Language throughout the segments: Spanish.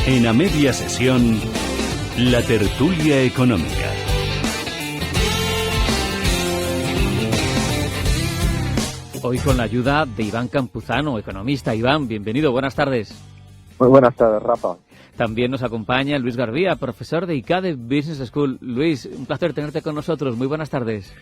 En A Media Sesión, la tertulia económica. Hoy con la ayuda de Iván Campuzano, economista. Iván, bienvenido, buenas tardes. Muy buenas tardes, Rafa. También nos acompaña Luis Garbía, profesor de ICADE Business School. Luis, un placer tenerte con nosotros. Muy buenas tardes.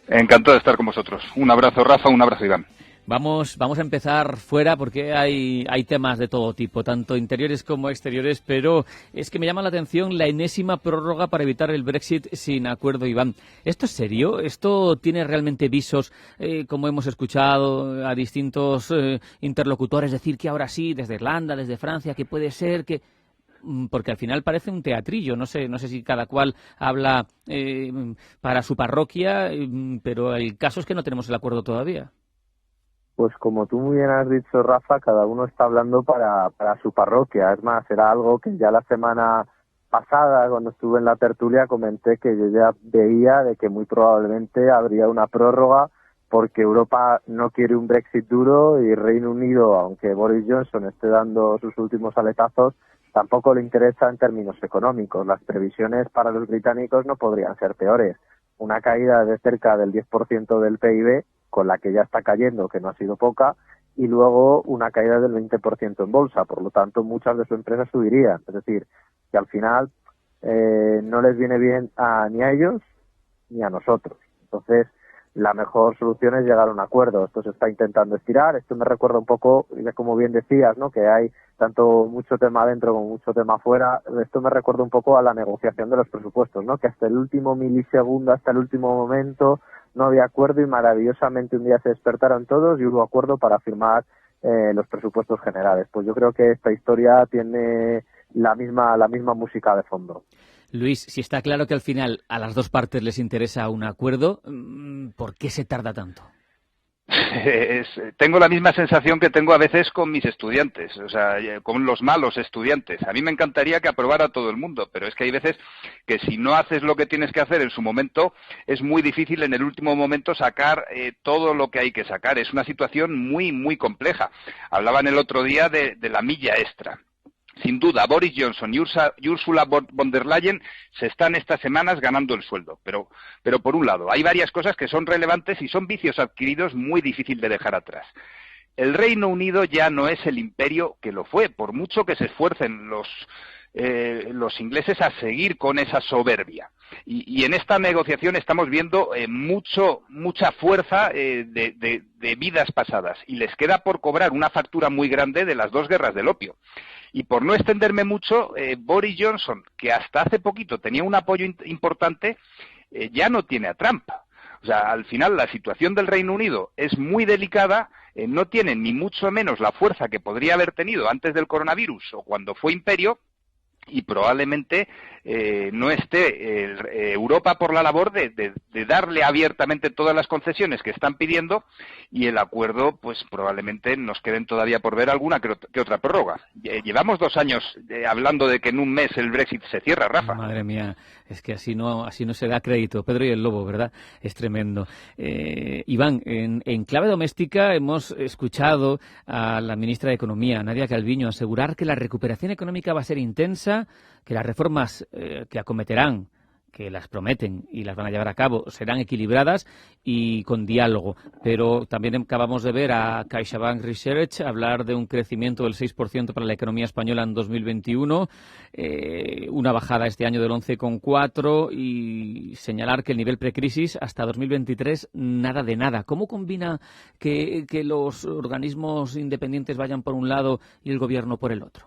Encantado de estar con vosotros. Un abrazo, Rafa, un abrazo, Iván. Vamos a empezar fuera porque hay temas de todo tipo, tanto interiores como exteriores, pero es que me llama la atención la enésima prórroga para evitar el Brexit sin acuerdo, Iván. ¿Esto es serio? ¿Esto tiene realmente visos, como hemos escuchado a distintos interlocutores, decir que ahora sí, desde Irlanda, desde Francia, que puede ser que... Porque al final parece un teatrillo, no sé si cada cual habla para su parroquia, pero el caso es que no tenemos el acuerdo todavía. Pues como tú muy bien has dicho, Rafa, cada uno está hablando para su parroquia. Es más, era algo que ya la semana pasada, cuando estuve en la tertulia, comenté que yo ya veía de que muy probablemente habría una prórroga porque Europa no quiere un Brexit duro y Reino Unido, aunque Boris Johnson esté dando sus últimos aletazos, tampoco le interesa en términos económicos. Las previsiones para los británicos no podrían ser peores. Una caída de cerca del 10% del PIB, con la que ya está cayendo, que no ha sido poca, y luego una caída del 20% en bolsa. Por lo tanto, muchas de sus empresas subirían. Es decir, que al final no les viene bien ni a ellos ni a nosotros. Entonces, la mejor solución es llegar a un acuerdo. Esto se está intentando estirar. Esto me recuerda un poco, como bien decías, ¿no?, que hay tanto mucho tema adentro como mucho tema afuera. Esto me recuerda un poco a la negociación de los presupuestos, ¿no?, que hasta el último milisegundo, hasta el último momento, no había acuerdo y maravillosamente un día se despertaron todos y hubo acuerdo para firmar los presupuestos generales. Pues yo creo que esta historia tiene la misma música de fondo. Luis, si está claro que al final a las dos partes les interesa un acuerdo, ¿por qué se tarda tanto? Tengo la misma sensación que tengo a veces con mis estudiantes, o sea, con los malos estudiantes. A mí me encantaría que aprobara todo el mundo, pero es que hay veces que si no haces lo que tienes que hacer en su momento, es muy difícil en el último momento sacar todo lo que hay que sacar. Es una situación muy, muy compleja. Hablaban el otro día de la milla extra. Sin duda, Boris Johnson y Ursula von der Leyen se están estas semanas ganando el sueldo. Pero por un lado, hay varias cosas que son relevantes y son vicios adquiridos muy difícil de dejar atrás. El Reino Unido ya no es el imperio que lo fue, por mucho que se esfuercen los ingleses a seguir con esa soberbia. Y en esta negociación estamos viendo mucha fuerza de vidas pasadas. Y les queda por cobrar una factura muy grande de las dos guerras del opio. Y por no extenderme mucho, Boris Johnson, que hasta hace poquito tenía un apoyo importante, ya no tiene a Trump. O sea, al final la situación del Reino Unido es muy delicada, no tiene ni mucho menos la fuerza que podría haber tenido antes del coronavirus o cuando fue imperio, y probablemente no esté Europa por la labor de darle abiertamente todas las concesiones que están pidiendo, y el acuerdo, pues probablemente nos queden todavía por ver alguna que otra prórroga. Llevamos 2 años hablando de que en un mes el Brexit se cierra, Rafa. Madre mía, es que así no se da crédito. Pedro y el Lobo, ¿verdad? Es tremendo. Iván, en clave doméstica hemos escuchado a la ministra de Economía, Nadia Calviño, asegurar que la recuperación económica va a ser intensa, que las reformas que acometerán, que las prometen y las van a llevar a cabo, serán equilibradas y con diálogo. Pero también acabamos de ver a CaixaBank Research hablar de un crecimiento del 6% para la economía española en 2021, una bajada este año del 11,4% y señalar que el nivel precrisis hasta 2023 nada de nada. ¿Cómo combina que los organismos independientes vayan por un lado y el gobierno por el otro?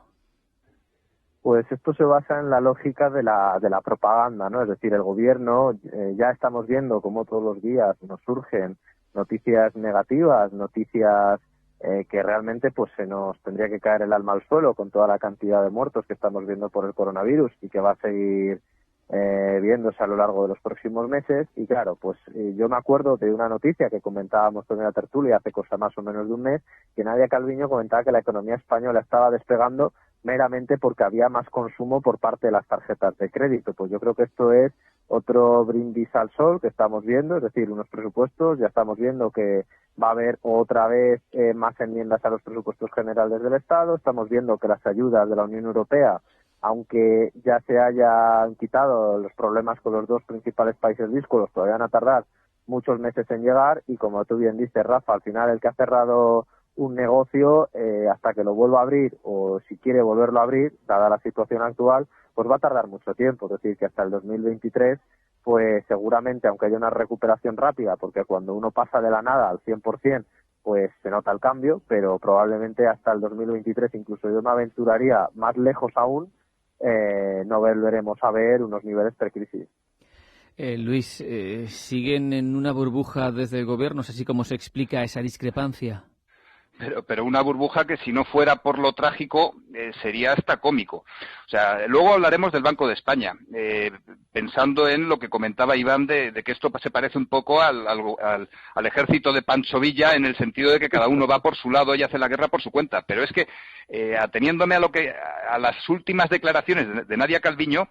Pues esto se basa en la lógica de la propaganda, ¿no? Es decir, el gobierno, ya estamos viendo cómo todos los días nos surgen noticias negativas, noticias que realmente pues se nos tendría que caer el alma al suelo con toda la cantidad de muertos que estamos viendo por el coronavirus y que va a seguir viéndose a lo largo de los próximos meses. Y claro, pues yo me acuerdo de una noticia que comentábamos en la tertulia hace cosa más o menos de un mes, que Nadia Calviño comentaba que la economía española estaba despegando meramente porque había más consumo por parte de las tarjetas de crédito. Pues yo creo que esto es otro brindis al sol que estamos viendo, es decir, unos presupuestos, ya estamos viendo que va a haber otra vez más enmiendas a los presupuestos generales del Estado, estamos viendo que las ayudas de la Unión Europea, aunque ya se hayan quitado los problemas con los dos principales países díscolos, todavía van a tardar muchos meses en llegar, y como tú bien dices, Rafa, al final el que ha cerrado un negocio, hasta que lo vuelva a abrir, o si quiere volverlo a abrir, dada la situación actual, pues va a tardar mucho tiempo. Es decir, que hasta el 2023, pues seguramente, aunque haya una recuperación rápida, porque cuando uno pasa de la nada al 100%, pues se nota el cambio, pero probablemente hasta el 2023, incluso yo me aventuraría más lejos aún, no volveremos a ver unos niveles precrisis. Luis, ¿siguen en una burbuja desde el gobierno? No sé si cómo se explica esa discrepancia. Pero una burbuja que si no fuera por lo trágico sería hasta cómico. O sea, luego hablaremos del Banco de España, pensando en lo que comentaba Iván de que esto se parece un poco al ejército de Pancho Villa, en el sentido de que cada uno va por su lado y hace la guerra por su cuenta. Pero es que, ateniéndome a las últimas declaraciones de Nadia Calviño,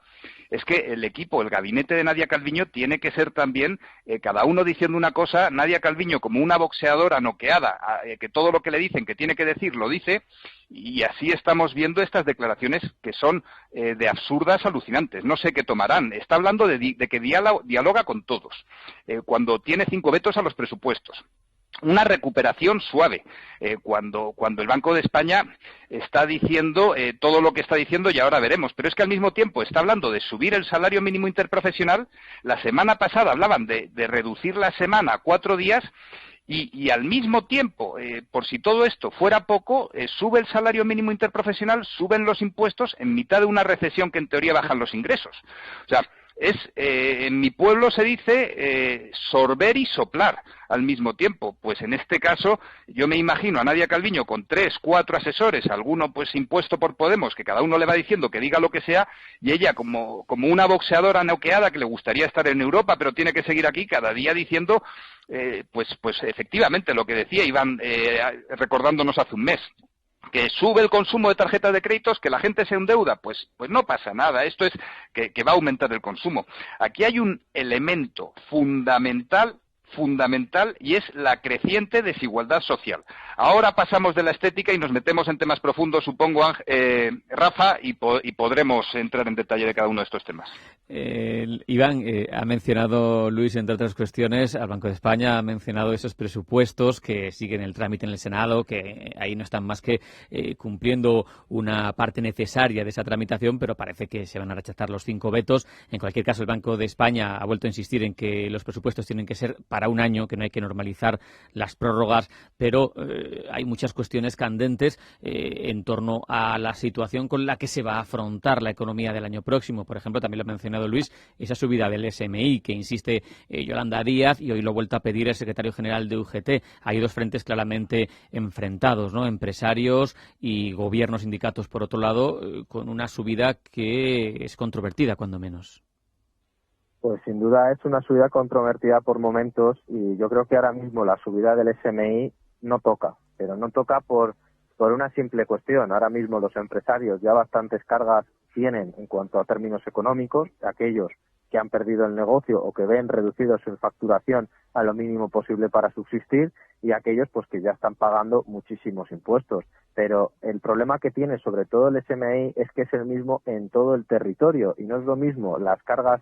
es que el equipo, el gabinete de Nadia Calviño tiene que ser también, cada uno diciendo una cosa, Nadia Calviño como una boxeadora noqueada, que todo lo que le dicen que tiene que decir, lo dice, y así estamos viendo estas declaraciones que son de absurdas, alucinantes. No sé qué tomarán. Está hablando de que dialoga con todos, cuando tiene 5 vetos a los presupuestos. Una recuperación suave, cuando el Banco de España está diciendo todo lo que está diciendo, y ahora veremos, pero es que al mismo tiempo está hablando de subir el salario mínimo interprofesional. La semana pasada hablaban de reducir la semana a 4 días, y al mismo tiempo, por si todo esto fuera poco, sube el salario mínimo interprofesional, suben los impuestos en mitad de una recesión que en teoría bajan los ingresos. O sea, en mi pueblo se dice sorber y soplar al mismo tiempo. Pues en este caso yo me imagino a Nadia Calviño con 3, 4 asesores, alguno pues impuesto por Podemos, que cada uno le va diciendo que diga lo que sea, y ella como una boxeadora noqueada que le gustaría estar en Europa pero tiene que seguir aquí, cada día diciendo pues efectivamente lo que decía Iván, recordándonos hace un mes, que sube el consumo de tarjetas de créditos, que la gente se endeuda, pues no pasa nada. Esto es que va a aumentar el consumo. Aquí hay un elemento fundamental, y es la creciente desigualdad social. Ahora pasamos de la estética y nos metemos en temas profundos, supongo, Rafa, y podremos entrar en detalle de cada uno de estos temas. Iván, ha mencionado Luis, entre otras cuestiones, al Banco de España, ha mencionado esos presupuestos que siguen el trámite en el Senado, que ahí no están más que cumpliendo una parte necesaria de esa tramitación, pero parece que se van a rechazar los 5 vetos. En cualquier caso, el Banco de España ha vuelto a insistir en que los presupuestos tienen que ser para un año, que no hay que normalizar las prórrogas, pero hay muchas cuestiones candentes en torno a la situación con la que se va a afrontar la economía del año próximo. Por ejemplo, también lo ha mencionado Luis, esa subida del SMI que insiste Yolanda Díaz, y hoy lo ha vuelto a pedir el secretario general de UGT. Hay dos frentes claramente enfrentados, ¿no? Empresarios y gobiernos, sindicatos por otro lado, con una subida que es controvertida, cuando menos. Pues sin duda es una subida controvertida por momentos, y yo creo que ahora mismo la subida del SMI no toca, pero no toca por una simple cuestión. Ahora mismo los empresarios ya bastantes cargas tienen en cuanto a términos económicos, aquellos que han perdido el negocio o que ven reducido su facturación a lo mínimo posible para subsistir, y aquellos pues que ya están pagando muchísimos impuestos. Pero el problema que tiene sobre todo el SMI es que es el mismo en todo el territorio, y no es lo mismo las cargas,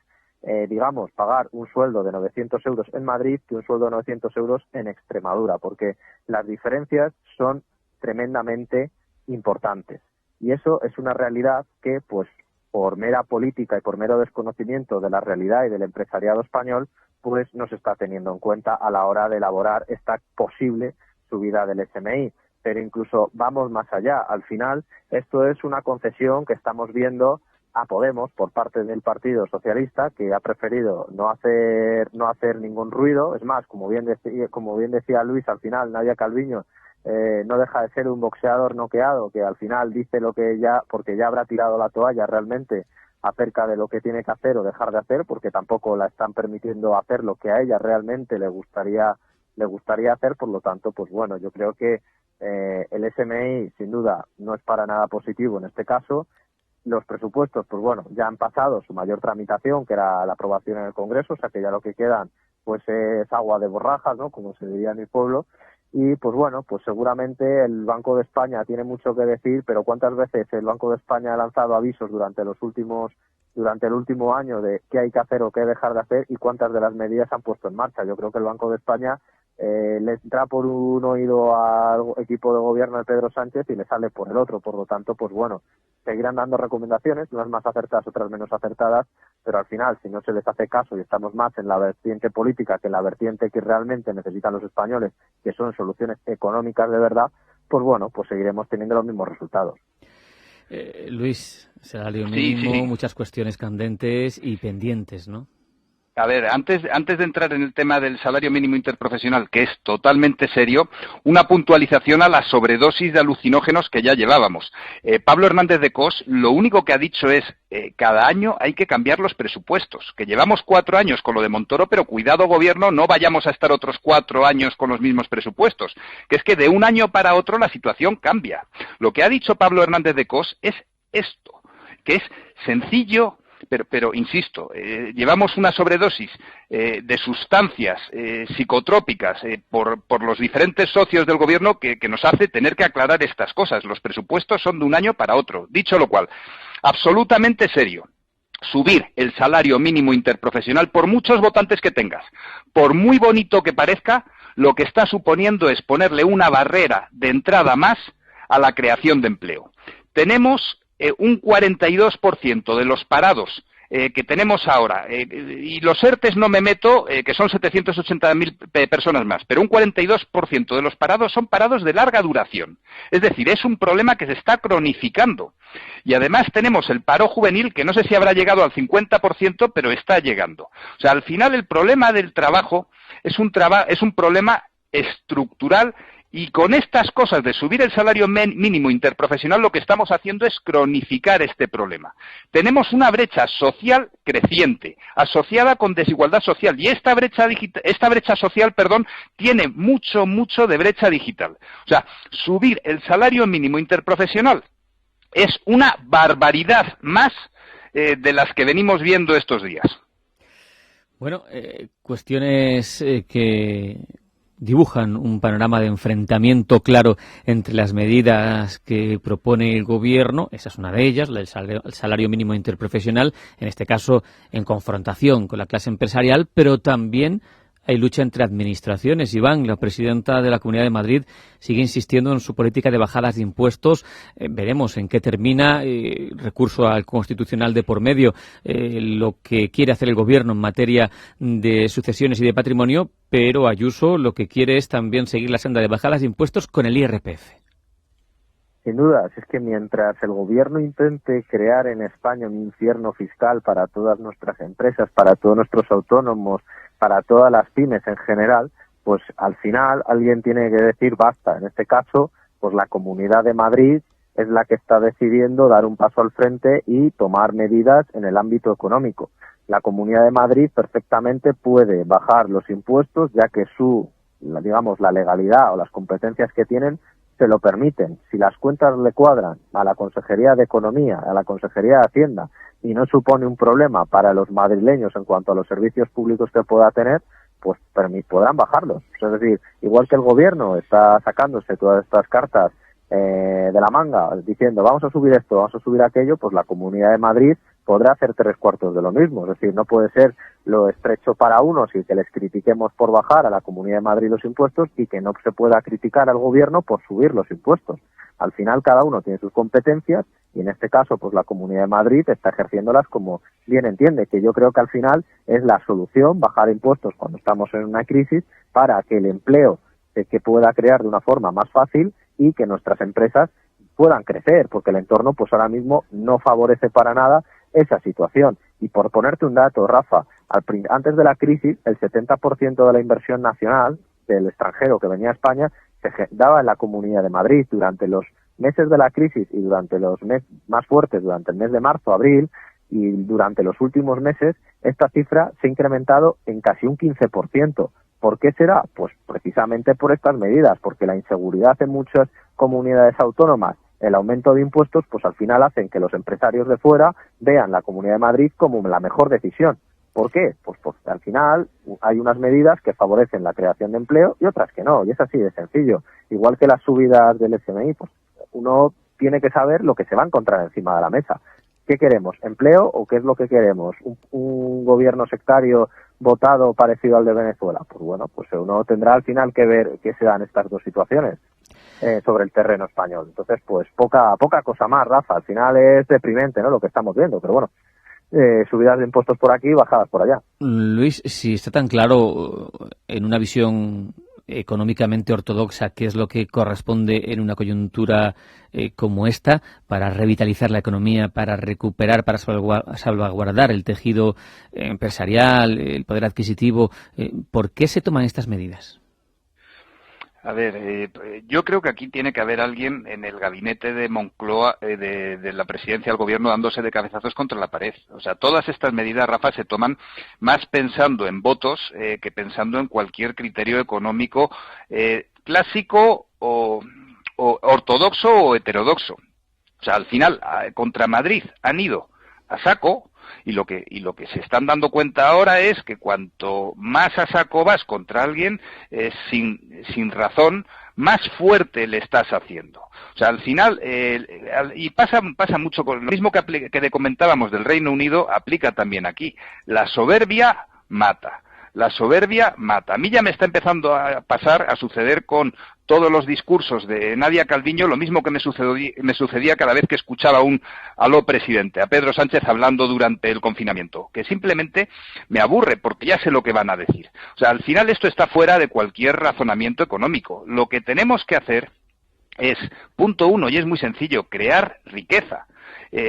pagar un sueldo de 900 euros en Madrid que un sueldo de 900 euros en Extremadura, porque las diferencias son tremendamente importantes. Y eso es una realidad que, pues, por mera política y por mero desconocimiento de la realidad y del empresariado español, pues no se está teniendo en cuenta a la hora de elaborar esta posible subida del SMI. Pero incluso vamos más allá. Al final, esto es una concesión que estamos viendo a Podemos por parte del Partido Socialista, que ha preferido no hacer ningún ruido. Es más, como bien decía Luis, al final Nadia Calviño no deja de ser un boxeador noqueado que al final dice lo que porque ya habrá tirado la toalla realmente acerca de lo que tiene que hacer o dejar de hacer, porque tampoco la están permitiendo hacer lo que a ella realmente le gustaría hacer. Por lo tanto, pues bueno, yo creo que el SMI sin duda no es para nada positivo en este caso, Los presupuestos, pues bueno, ya han pasado su mayor tramitación, que era la aprobación en el Congreso, o sea que ya lo que quedan pues es agua de borrajas, ¿no?, como se diría en mi pueblo. Y pues bueno, pues seguramente el Banco de España tiene mucho que decir, pero ¿cuántas veces el Banco de España ha lanzado avisos durante el último año de qué hay que hacer o qué dejar de hacer, y cuántas de las medidas han puesto en marcha? Yo creo que el Banco de España le entra por un oído al equipo de gobierno de Pedro Sánchez y le sale por el otro. Por lo tanto, pues bueno, seguirán dando recomendaciones, unas más acertadas, otras menos acertadas, pero al final, si no se les hace caso y estamos más en la vertiente política que en la vertiente que realmente necesitan los españoles, que son soluciones económicas de verdad, pues bueno, pues seguiremos teniendo los mismos resultados. Luis, salario mínimo, Sí. muchas cuestiones candentes y pendientes, ¿no? A ver, antes de entrar en el tema del salario mínimo interprofesional, que es totalmente serio, una puntualización a la sobredosis de alucinógenos que ya llevábamos. Pablo Hernández de Cos lo único que ha dicho es cada año hay que cambiar los presupuestos, que llevamos 4 años con lo de Montoro, pero cuidado gobierno, no vayamos a estar otros 4 años con los mismos presupuestos, que es que de un año para otro la situación cambia. Lo que ha dicho Pablo Hernández de Cos es esto, que es sencillo. Pero insisto, llevamos una sobredosis de sustancias psicotrópicas por los diferentes socios del gobierno que nos hace tener que aclarar estas cosas. Los presupuestos son de un año para otro. Dicho lo cual, absolutamente serio. Subir el salario mínimo interprofesional, por muchos votantes que tengas, por muy bonito que parezca, lo que está suponiendo es ponerle una barrera de entrada más a la creación de empleo. Tenemos un 42% de los parados que tenemos ahora, y los ERTES no me meto, que son 780.000 personas más, pero un 42% de los parados son parados de larga duración. Es decir, es un problema que se está cronificando. Y además tenemos el paro juvenil, que no sé si habrá llegado al 50%, pero está llegando. O sea, al final el problema del trabajo es un problema estructural. Y con estas cosas de subir el salario mínimo interprofesional lo que estamos haciendo es cronificar este problema. Tenemos una brecha social creciente, asociada con desigualdad social, y esta brecha social, tiene mucho de brecha digital. O sea, subir el salario mínimo interprofesional es una barbaridad más de las que venimos viendo estos días. Bueno, cuestiones que dibujan un panorama de enfrentamiento claro entre las medidas que propone el gobierno. Esa es una de ellas, el salario mínimo interprofesional, en este caso en confrontación con la clase empresarial, pero también hay lucha entre administraciones. Iván, la presidenta de la Comunidad de Madrid, sigue insistiendo en su política de bajadas de impuestos. Veremos en qué termina, recurso al Constitucional de por medio, lo que quiere hacer el Gobierno en materia de sucesiones y de patrimonio, pero Ayuso lo que quiere es también seguir la senda de bajadas de impuestos con el IRPF. Sin duda, es que mientras el Gobierno intente crear en España un infierno fiscal para todas nuestras empresas, para todos nuestros autónomos, para todas las pymes en general, pues al final alguien tiene que decir basta. En este caso, pues la Comunidad de Madrid es la que está decidiendo dar un paso al frente y tomar medidas en el ámbito económico. La Comunidad de Madrid perfectamente puede bajar los impuestos, ya que la legalidad o las competencias que tienen se lo permiten. Si las cuentas le cuadran a la Consejería de Economía, a la Consejería de Hacienda, y no supone un problema para los madrileños en cuanto a los servicios públicos que pueda tener, pues podrán bajarlos. Es decir, igual que el Gobierno está sacándose todas estas cartas de la manga, diciendo vamos a subir esto, vamos a subir aquello, pues la Comunidad de Madrid podrá hacer 3/4 de lo mismo. Es decir, no puede ser lo estrecho para unos y que les critiquemos por bajar a la Comunidad de Madrid los impuestos y que no se pueda criticar al Gobierno por subir los impuestos. Al final cada uno tiene sus competencias y en este caso pues la Comunidad de Madrid está ejerciéndolas como bien entiende, que yo creo que al final es la solución, bajar impuestos cuando estamos en una crisis para que el empleo que pueda crear de una forma más fácil y que nuestras empresas puedan crecer, porque el entorno pues ahora mismo no favorece para nada esa situación. Y por ponerte un dato, Rafa, antes de la crisis, el 70% de la inversión nacional del extranjero que venía a España se daba en la Comunidad de Madrid. Durante los meses de la crisis y durante los meses más fuertes, durante el mes de marzo, abril, y durante los últimos meses, esta cifra se ha incrementado en casi un 15%. ¿Por qué será? Pues precisamente por estas medidas, porque la inseguridad en muchas comunidades autónomas el aumento de impuestos pues al final hacen que los empresarios de fuera vean la Comunidad de Madrid como la mejor decisión. ¿Por qué? Pues porque al final hay unas medidas que favorecen la creación de empleo y otras que no, y es así de sencillo. Igual que las subidas del FMI, pues uno tiene que saber lo que se va a encontrar encima de la mesa. ¿Qué queremos? ¿Empleo o qué es lo que queremos? ¿Un gobierno sectario votado parecido al de Venezuela? Pues bueno, pues uno tendrá al final que ver qué se dan estas dos situaciones sobre el terreno español. Entonces, pues poca cosa más, Rafa. Al final es deprimente, ¿no?, lo que estamos viendo, pero bueno, subidas de impuestos por aquí y bajadas por allá. Luis, si está tan claro en una visión económicamente ortodoxa qué es lo que corresponde en una coyuntura como esta para revitalizar la economía, para recuperar, para salvaguardar el tejido empresarial, el poder adquisitivo, ¿por qué se toman estas medidas? A ver, yo creo que aquí tiene que haber alguien en el gabinete de Moncloa, de la presidencia del gobierno, dándose de cabezazos contra la pared. O sea, todas estas medidas, Rafa, se toman más pensando en votos que pensando en cualquier criterio económico clásico o ortodoxo o heterodoxo. O sea, al final, contra Madrid han ido a saco. Y lo que se están dando cuenta ahora es que cuanto más a saco vas contra alguien, sin razón, más fuerte le estás haciendo. O sea, al final, y pasa mucho con lo mismo que comentábamos del Reino Unido, aplica también aquí. La soberbia mata. La soberbia mata. A mí ya me está empezando a suceder con todos los discursos de Nadia Calviño, lo mismo que me sucedía cada vez que escuchaba un aló presidente, a Pedro Sánchez hablando durante el confinamiento, que simplemente me aburre porque ya sé lo que van a decir. O sea, al final esto está fuera de cualquier razonamiento económico. Lo que tenemos que hacer es, punto uno, y es muy sencillo, crear riqueza.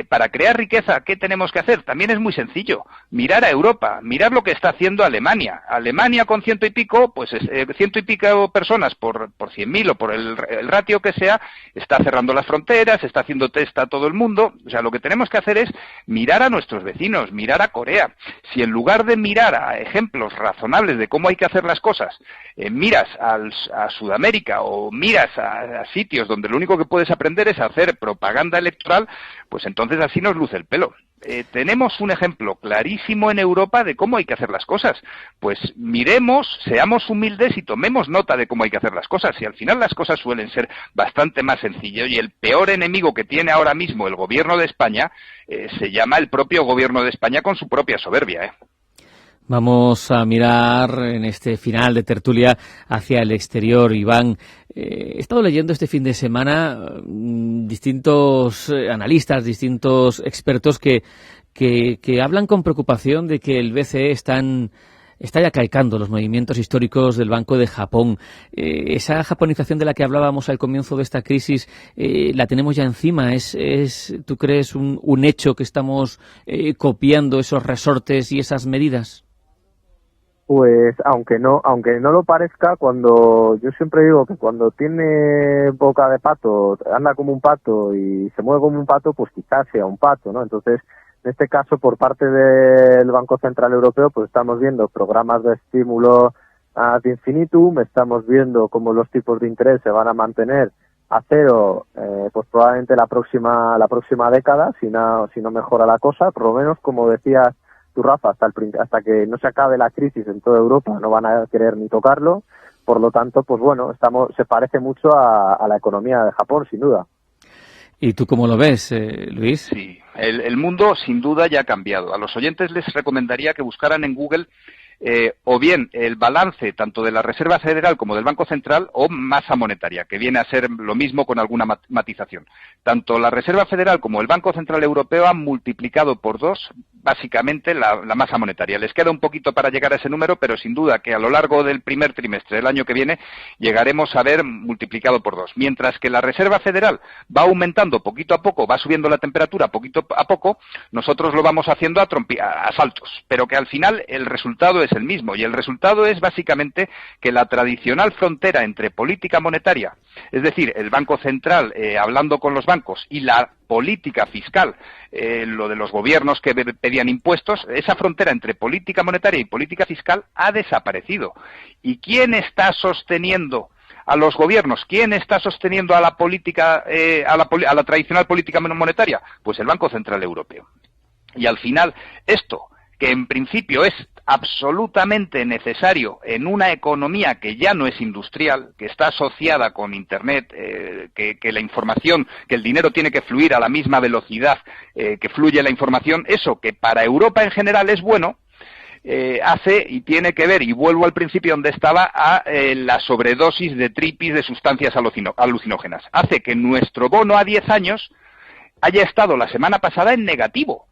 Para crear riqueza, ¿qué tenemos que hacer? También es muy sencillo. Mirar a Europa, mirar lo que está haciendo Alemania. Alemania con ciento y pico personas por 100.000 o por el ratio que sea, está cerrando las fronteras, está haciendo test a todo el mundo. O sea, lo que tenemos que hacer es mirar a nuestros vecinos, mirar a Corea. Si en lugar de mirar a ejemplos razonables de cómo hay que hacer las cosas, miras a Sudamérica o miras a sitios donde lo único que puedes aprender es hacer propaganda electoral, pues entonces así nos luce el pelo. Tenemos un ejemplo clarísimo en Europa de cómo hay que hacer las cosas. Pues miremos, seamos humildes y tomemos nota de cómo hay que hacer las cosas. Y al final las cosas suelen ser bastante más sencillas. Y el peor enemigo que tiene ahora mismo el gobierno de España se llama el propio gobierno de España con su propia soberbia. Vamos a mirar en este final de tertulia hacia el exterior. Iván, he estado leyendo este fin de semana distintos analistas, distintos expertos que hablan con preocupación de que el BCE está ya calcando los movimientos históricos del Banco de Japón. Esa japonización de la que hablábamos al comienzo de esta crisis, la tenemos ya encima. ¿Tú crees un hecho que estamos copiando esos resortes y esas medidas? Pues aunque no lo parezca, yo siempre digo que cuando tiene boca de pato, anda como un pato y se mueve como un pato, pues quizás sea un pato, ¿no? Entonces, en este caso, por parte del Banco Central Europeo, pues estamos viendo programas de estímulo ad infinitum, estamos viendo cómo los tipos de interés se van a mantener a cero, pues probablemente la próxima década, si no mejora la cosa, por lo menos, como decías tú, Rafa, hasta que no se acabe la crisis en toda Europa no van a querer ni tocarlo. Por lo tanto, pues bueno, se parece mucho a la economía de Japón, sin duda. ¿Y tú cómo lo ves, Luis? Sí, el mundo sin duda ya ha cambiado. A los oyentes les recomendaría que buscaran en Google o bien el balance tanto de la Reserva Federal como del Banco Central o masa monetaria, que viene a ser lo mismo con alguna matización. Tanto la Reserva Federal como el Banco Central Europeo han multiplicado por 2 básicamente la masa monetaria. Les queda un poquito para llegar a ese número, pero sin duda que a lo largo del primer trimestre del año que viene llegaremos a ver multiplicado por 2. Mientras que la Reserva Federal va aumentando poquito a poco, va subiendo la temperatura poquito a poco, nosotros lo vamos haciendo a saltos, pero que al final el resultado es el mismo, y el resultado es básicamente que la tradicional frontera entre política monetaria, es decir, el Banco Central hablando con los bancos, y la política fiscal, lo de los gobiernos que pedían impuestos, esa frontera entre política monetaria y política fiscal ha desaparecido. ¿Y quién está sosteniendo a los gobiernos, ¿quién está sosteniendo a la política, a la tradicional política monetaria? Pues el Banco Central Europeo. Y al final, esto, que en principio es absolutamente necesario en una economía que ya no es industrial, que está asociada con Internet, que la información, que el dinero tiene que fluir a la misma velocidad que fluye la información, eso que para Europa en general es bueno, hace y tiene que ver, y vuelvo al principio donde estaba, a la sobredosis de tripis de sustancias alucinógenas. Hace que nuestro bono a 10 años haya estado la semana pasada en negativo.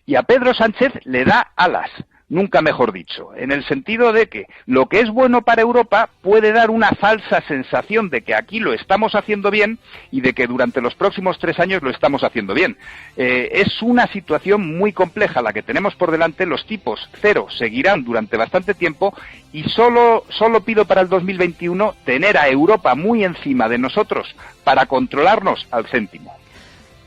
Y a Pedro Sánchez le da alas, nunca mejor dicho, en el sentido de que lo que es bueno para Europa puede dar una falsa sensación de que aquí lo estamos haciendo bien y de que durante los próximos 3 años lo estamos haciendo bien. Es una situación muy compleja la que tenemos por delante. Los tipos cero seguirán durante bastante tiempo y solo pido para el 2021 tener a Europa muy encima de nosotros para controlarnos al céntimo.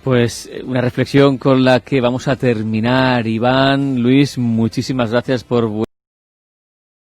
Pues una reflexión con la que vamos a terminar. Iván, Luis, muchísimas gracias por